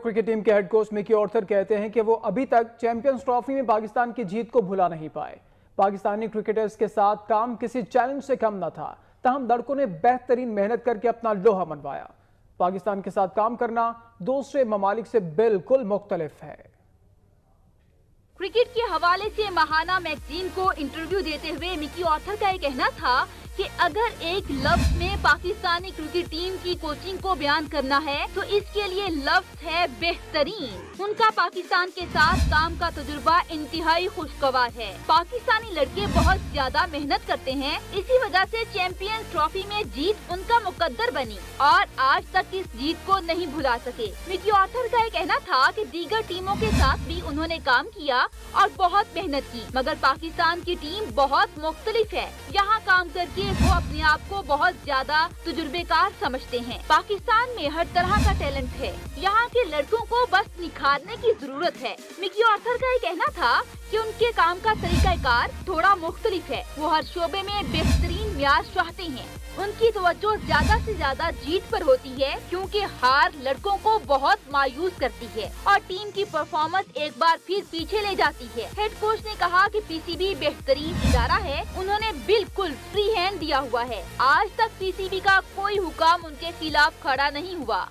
Cricket team کے head coach مکی Arthur کہتے ہیں کہ وہ ابھی تک چیمپئنز ٹرافی میں پاکستان کی جیت کو بھلا نہیں پائے۔ پاکستانی کرکٹرز کے ساتھ کام کسی چیلنج سے کم نہ تھا، تاہم لڑکوں نے بہترین محنت کر کے اپنا لوہا منوایا۔ پاکستان کے ساتھ کام کرنا دوسرے ممالک سے بالکل مختلف ہے۔ کرکٹ کے حوالے سے ماہانہ میگزین کو انٹرویو دیتے ہوئے مکی آرتھر کا یہ کہنا تھا کہ اگر ایک لفظ میں پاکستانی کرکٹ ٹیم کی کوچنگ کو بیان کرنا ہے تو اس کے لیے لفظ ہے بہترین۔ ان کا پاکستان کے ساتھ کام کا تجربہ انتہائی خوشگوار ہے۔ پاکستانی لڑکے بہت زیادہ محنت کرتے ہیں، اسی وجہ سے چیمپئنز ٹرافی میں جیت ان کا مقدر بنی اور آج تک اس جیت کو نہیں بھلا سکے۔ مکی آرتھر کا یہ کہنا تھا کہ دیگر ٹیموں کے ساتھ بھی انہوں نے کام کیا اور بہت محنت کی، مگر پاکستان کی ٹیم بہت مختلف ہے۔ یہاں کام کر کے وہ اپنے آپ کو بہت زیادہ تجربے کار سمجھتے ہیں۔ پاکستان میں ہر طرح کا ٹیلنٹ ہے، یہاں کے لڑکوں کو بس نکھارنے کی ضرورت ہے۔ مکی آرتھر کا یہ کہنا تھا کہ ان کے کام کا طریقہ کار تھوڑا مختلف ہے، وہ ہر شعبے میں بہترین معیار چاہتے ہیں۔ ان کی توجہ زیادہ سے زیادہ جیت پر ہوتی ہے کیونکہ ہار لڑکوں کو بہت مایوس کرتی ہے اور ٹیم کی پرفارمنس ایک بار پھر پیچھے لے جاتی ہے۔ ہیڈ کوچ نے کہا کہ پی سی بی بہترین ادارہ ہے، انہوں نے بالکل فری ہینڈ دیا ہوا ہے۔ آج تک پی سی بی کا کوئی حکام ان کے خلاف کھڑا نہیں ہوا۔